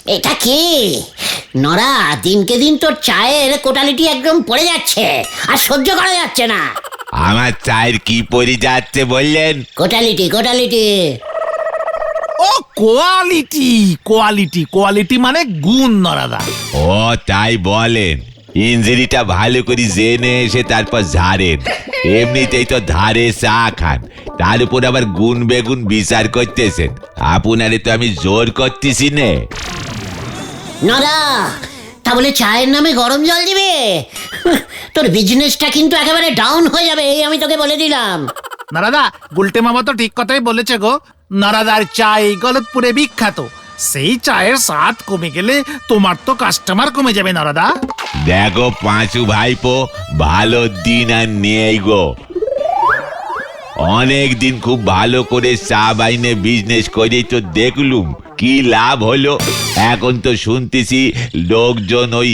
এটা কি নরা? দিনকে দিন তোর চায়ের কোটালিটি একদম পড়ে যাচ্ছে, আর সহ্য করা যাচ্ছে না। আমার চায়ের কি পড়ে যাচ্ছে বললেন? কোটালিটি কোটালিটি। ও কোয়ালিটি কোয়ালিটি কোয়ালিটি মানে গুণ নরাদা। ও তাই বলেন? ইঞ্জিরিটা ভালো করে জেনে এসে তারপর ঝাড়েন। এমনিতেই তো ধারে চা খান, তার উপর আবার গুণ বেগুন বিচার করতেছেন। আপনারে তো আমি জোর করতেছি নে। নরা, তা বলে চায়ের নামে গরম জল দিবে? তোর বিজনেসটা কিন্তু একেবারে ডাউন হয়ে যাবে, এই আমি তোকে বলে দিলাম। নরাদা, গুলটে মামা তো ঠিক কথাই বলেছে গো। নরাদার চা এই গলতপুরে বিখ্যাত। সেই চায়ের স্বাদ কমে গেলে তোমার তো কাস্টমার কমে যাবে নরাদা। দেখো পাঁচু ভাইপো, ভালো দিন আর নেই গো। অনেক দিন খুব ভালো করে চা বাইনে বিজনেস করে তো দেখলুম, কি লাভ হলো? এখন তো শুনতেছি লোকজন ওই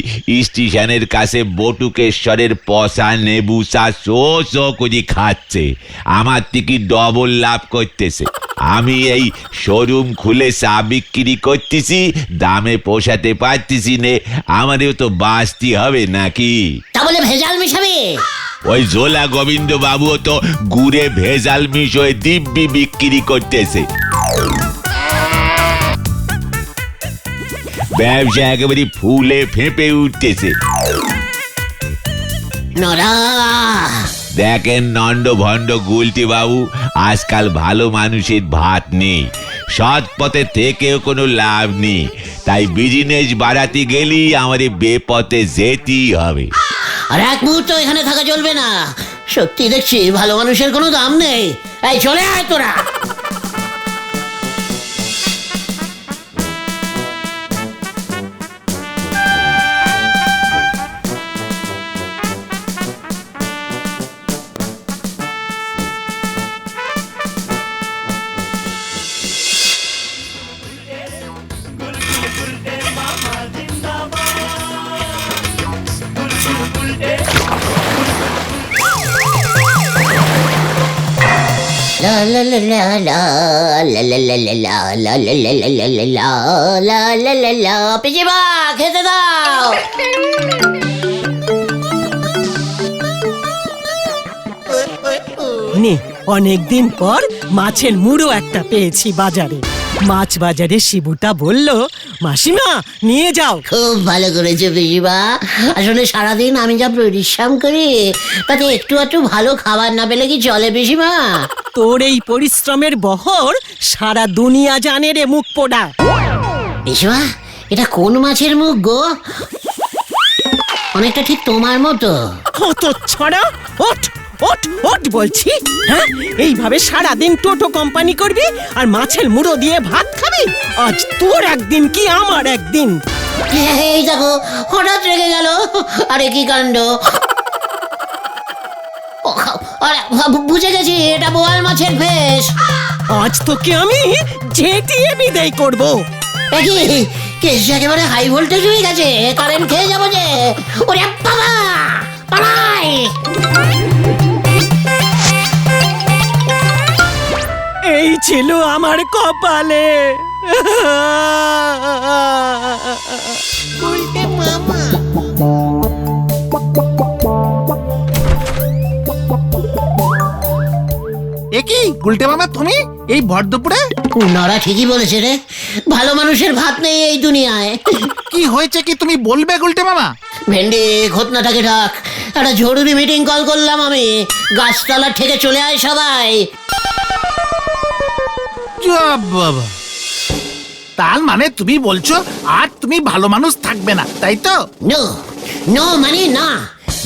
স্টেশনের কাছে বটুকেশ্বরের পচা নেবু চা শো করে খাচ্ছে, আমার থেকে ডবল লাভ করতেছে। আমি এই শোরুম খুলে চা বিক্রি করতেছি, দামে পোষাতে পারতেছি নে, আমাদেরও তো বাঁচতে হবে নাকি? তা বলে ভেজাল মিশাবে? ওই জোলা গোবিন্দ বাবুও তো গুড়ে ভেজাল মিশিয়ে দিব্যি বিক্রি করতেছে। ব্যবসা একেবারে ফুলে ফেঁপে উঠতেছে। নরা, দেখেন নন্দ ভণ্ড গুলটি বাবু, আজকাল ভালো মানুষের ভাত নেই, সৎ পথে থেকেও কোনো লাভ নেই, তাই বিজনেস বাড়াতে গেলেই আমাদের বেপথে যেতেই হবে। আর এক মুহূর্ত এখানে থাকা চলবে না। সত্যি দেখছি ভালো মানুষের কোনো দাম নেই। এই চলে আয় তোরা। La la la la la la la la la la la la la la la la la la la la পিজিমা খেতে দাও। নে, অনেকদিন পর মাছের মুড়ো একটা পেয়েছি বাজারে। মাছ বাজারে শিবুটা বলল, মাসিমা নিয়ে যাও। খুব ভালো করেছো পিজিমা। আসলে সারাদিন আমি যা পরিশ্রম করি, তাতে একটু একটু ভালো খাবার না পেলে কি চলে পিসিমা? তোর এই পরিশ্রমের বহর সারা দুনিয়া জানে রে মুখ পোড়া। পিসিমা, এটা কোন মাছের মুখ গো? অনেকটা ঠিক তোমার মতো। হতো ছড়া, ওঠ ওঠ ওঠ বলছি। হ্যাঁ, এইভাবে সারাদিন টোটো কোম্পানি করবি আর মাছের মুড়ো দিয়ে ভাত খাবি? আজ তোর একদিন কি আমার একদিন। এই দেখো, হঠাৎ রেগে গেল। আরে কি কাণ্ড! বুঝে গেছি, এটা বোয়াল মাছের ফেস। আজ তোকে আমি ঝেঁটিয়ে বিদায় করবো। কেস একেবারে হাই ভোল্টেজ হয়ে গেছে, কারেন্ট খেয়ে যাবো যে। ওরে বাবা, পালাই! এই ছিল আমার কপালে। একই গুলটে মামা, তুমি এই ভর দুপুরে? নরা ঠিকই বলেছে রে, ভালো মানুষের ভাত নেই এই দুনিয়ায়। কি হয়েছে কি তুমি বলবে গুলটে মামা? ভেন্ডি, ঘটনাটাকে ডাক। একটা জরুরি মিটিং কল করলাম আমি। গাছতলা থেকে চলে আয় সবাই। যা বাবা, তার মানে তুমি বলছো আর তুমি ভালো মানুষ থাকবে না, তাই তো? নো নো মানে না,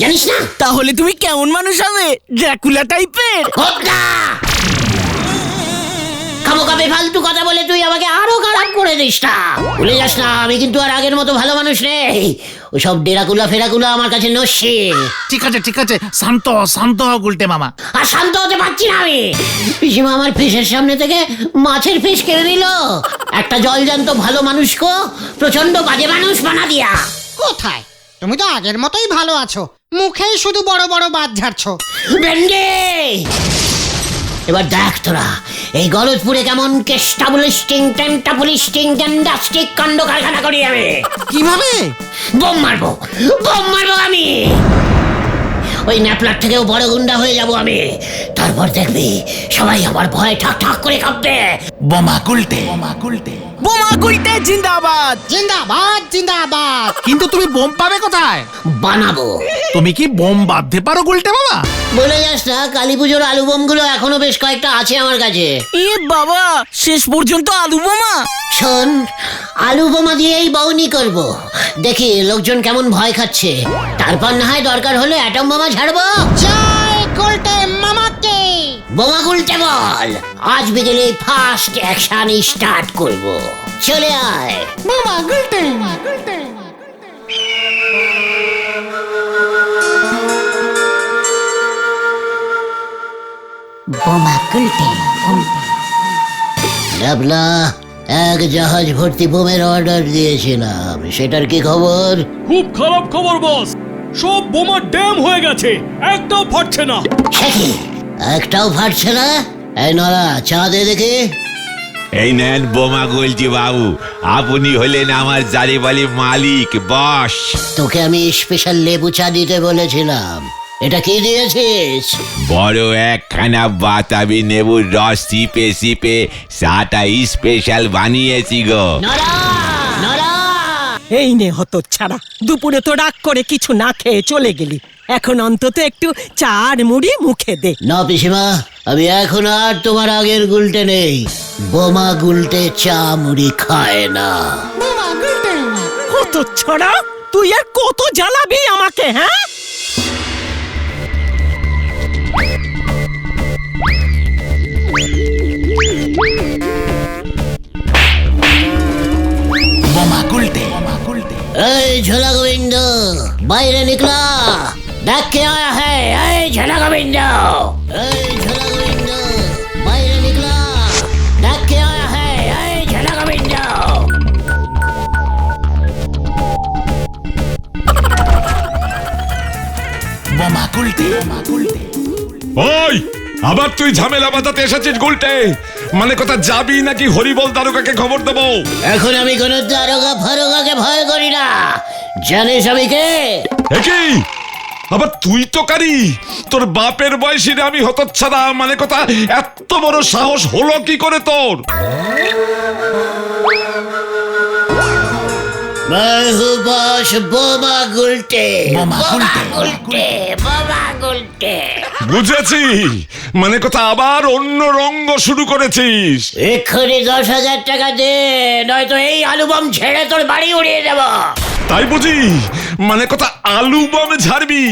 জানিস না? তাহলে তুমি কেমন মানুষ হবে? ড্রাকুলা টাইপের? ঘটনা খামোখাবে ফালতু কথা বলে তুই আমাকে আরো খারাপ করে দিস না। ভুলে যাস না, আমি কিন্তু আর আগের মতো ভালো মানুষ নেই। ওসব ডেরাকুলা ফেরাকুলা আমার কাছে নস্যি। ঠিক আছে ঠিক আছে, শান্ত শান্ত হও গুলটে মামা। আর শান্ত হতে পারছি না আমি। পিসিমা আমার ফিসের সামনে থেকে মাছের ফিস কেড়ে নিল। একটা জলজান্ত ভালো মানুষকে প্রচন্ড বাজে মানুষ বানা দিয়া। কোথায়? তুমি তো আগের মতোই ভালো আছো, মুখেই শুধু বড় বড় বাদ ঝাড়ছো। ভেন্ডি, এবার দেখ তোরা এই গলতপুরে কেমন কেস্টাবলিস্টিং টেন্টাবলিস্টিং গ্যান্ডাস্টিক কাণ্ড কারখানা করি আমি। কিভাবে? বোম মারবো আমি। ওই ন্যাপলার থেকেও বড় গুন্ডা হয়ে যাব আমি। তারপর দেখবি সবাই আমার ভয় ঠাক ঠাক করে কাঁপবে। বোমা গুলটে বোমা গুলটে জিন্দাবাদ। জিন্দাবাদ জিন্দাবাদ। কিন্তু তুমি বোম পাবে কোথায়? বানাবো। তুমি কি বোম বাঁধতে পারো গুলটে মামা? বলে যাস না, কালী পুজোর আলু বোম গুলো এখনো বেশ কয়েকটা আছে আমার কাছে। এ বাবা, শেষ পর্যন্ত আলু বোমা? শোন, আলু বোমা দিয়েই বউনি করব। দেখি লোকজন কেমন ভয় খাচ্ছে, তারপর না হয় দরকার হলে অ্যাটম বোমা ছাড়বো। জয় গুলটে মামাকে। বোমা গুলটে বল, আজ বিকেলে ফার্স্ট অ্যাকশন স্টার্ট করব। চলে আয়। মামা গুলটে। বোমা গুলটে। ডাবলা, এক জাহাজ ভর্তি বোমের অর্ডার দিয়েছিলাম, সেটার কি খবর? খুব খারাপ খবর বস, সব বোমা ড্যাম হয়ে গেছে, একটাও ফাটছে না। সে কি, একটাও ফাটছে না? এই নরা, চা দে দেখি। এই নেন বোমা গুলটি বাবু, আপনি হলেন আমার জারিবালি মালিক, বস। তোকে আমি স্পেশাল লেবু চা দিতে বলেছিলাম, এটা কি দিয়েছিস? বড় একখানা বাতাবি নেবুর রস চিপে চিপে চাটা স্পেশাল বানিয়েছি গো। নরা, নরা! এই নে হতচ্ছাড়া, দুপুরে তো রাগ করে কিছু না খেয়ে চলে গেলি, এখন অন্তত একটু চা আর মুড়ি মুখে দে। না পিসিমা, আমি এখন আর তোমার আগের গুলটে নেই। বোমা গুলটে চা মুড়ি খায় না। মামা গুলটে। হতচ্ছাড়া, তুই আর কত জ্বালাবি আমাকে, হ্যাঁ? বোমা গুলটে এই ঝোলা গোবিন্দ, বাইরে নিকলা, দেখ কে আয়া है। এই ঝোলা গোবিন্দ, এই ঝোলা গোবিন্দ, বাইরে নিকলা, দেখ কে আয়া है। এই ঝোলা গোবিন্দ। বোমা গুলটে ওই, আবার তুই ঝামেলা বাঁধাতে এসেছিস গুলটে? মানে কথা যাবি নাকি হরিবল দারোগাকে খবর দেবো? এখন আমি কোন দারোগা ফারোগাকে ভয় করি না। জানিস আমি কে? একই আবার তুই তো কারি, তোর বাপের বয়সীরে আমি হতচ্ছাড়া, মানে কথা এত বড় সাহস হলো কি করে তোর? मैं हूँ बॉस বোমা গুলটে। বোমা গুলটে। গুলটে, বোমা গুলটে। বুঝেছি, মানে কথা আবার অন্য রঙ্গ শুরু করেছিস। এক্ষুনি 10,000 টাকা দে, নয়তো এই আলু বম ছেড়ে তোর বাড়ি উড়িয়ে দেব। তাই বুঝি, মানে কথা আলু বম ঝাড়বি?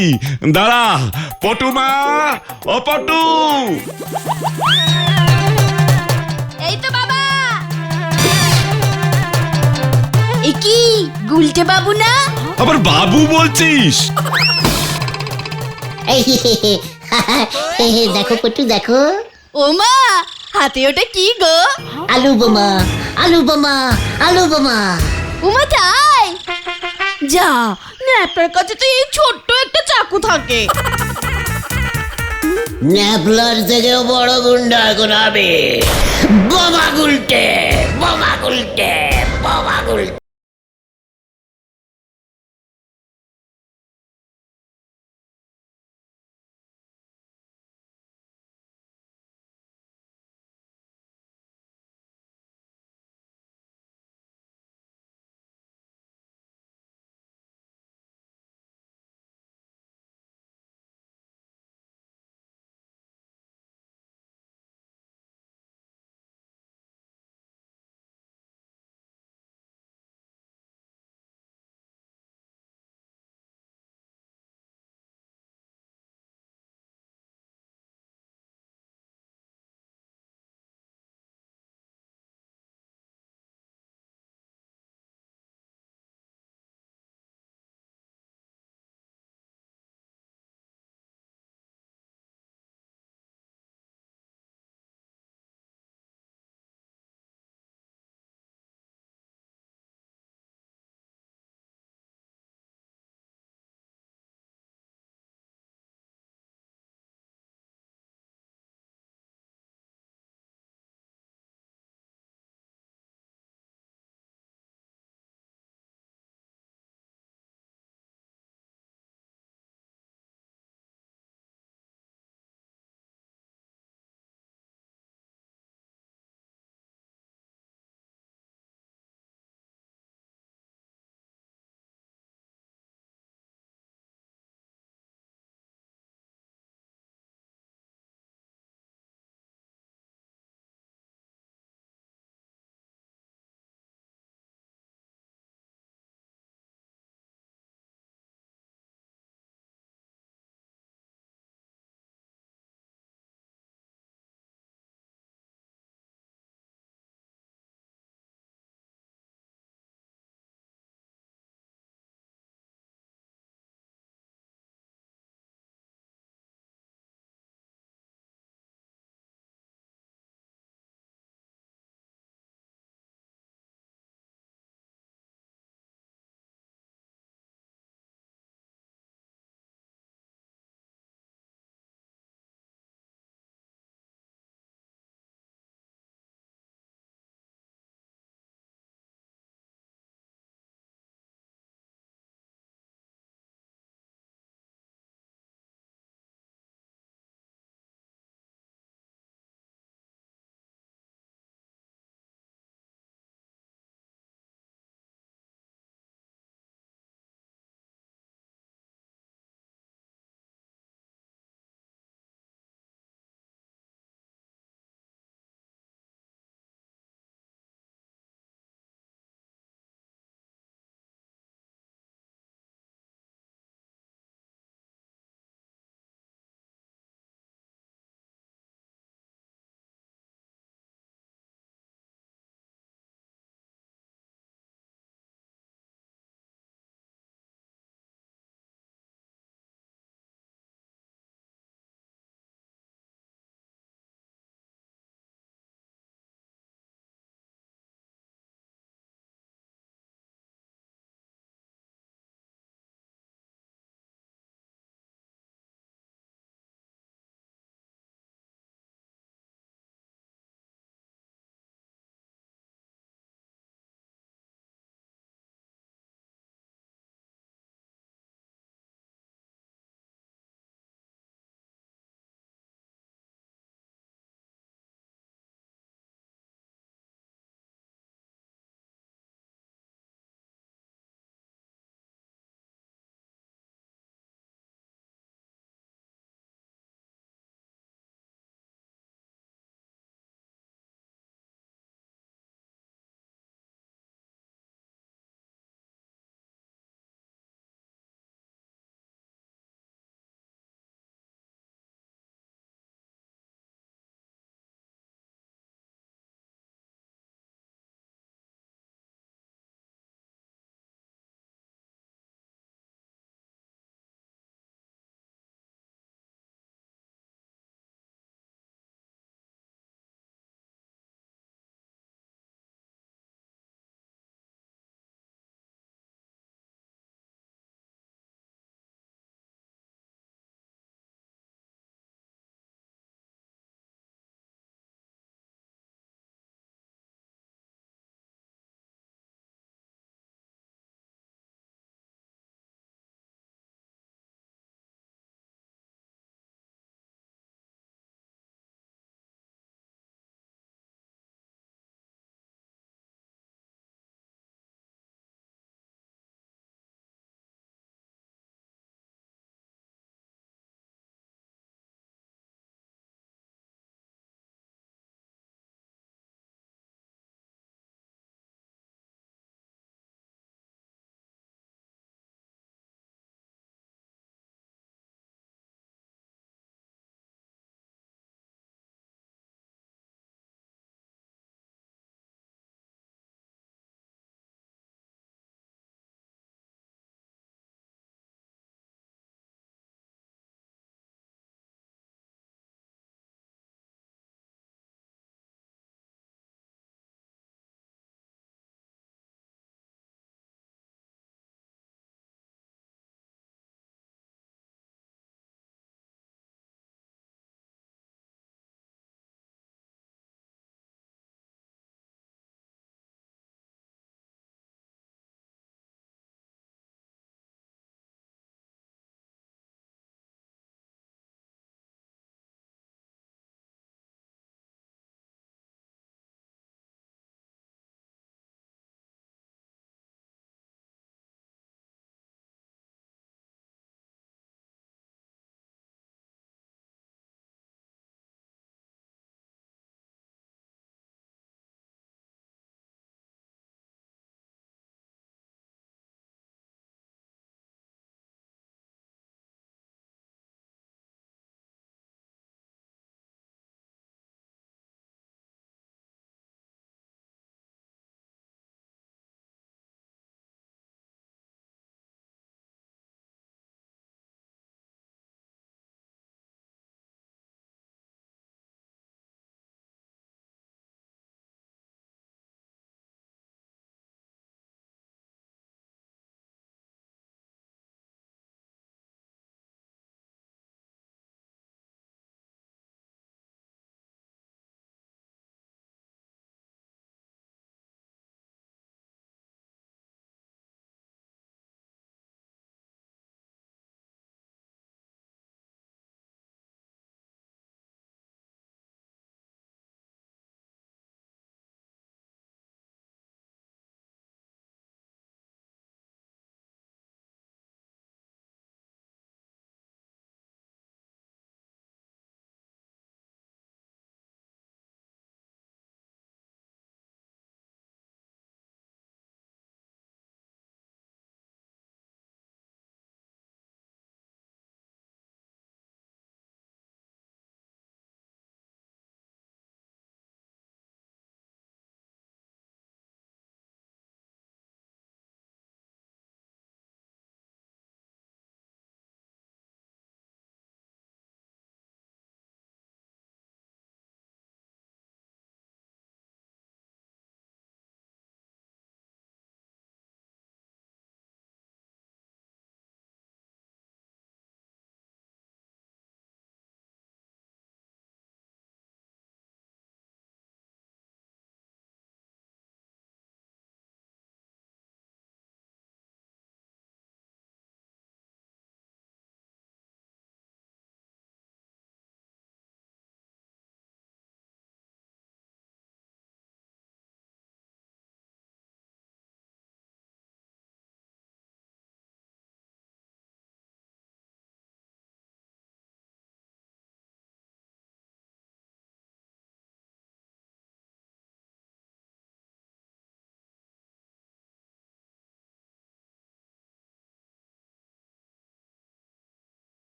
দাঁড়া পটুমা, ও পটু। এই তো বাবা। এ কি গুলটে বাবু না? আবার বাবু বলছিস? দেখো পটু, দেখো ও মা, হাতে ওটা কি গো? আলু বোমা, আলু বোমা, আলু বোমা। উমা তাই? যা, ন্যাপের কাছে তো এই ছোট্ট একটা চাকু থাকে। ন্যাপলার থেকেও বড় গুন্ডা এখন হবে। বোমা গুলটে, বোমা গুলটে, বোমা গুলটে।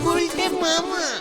গুলটে মামা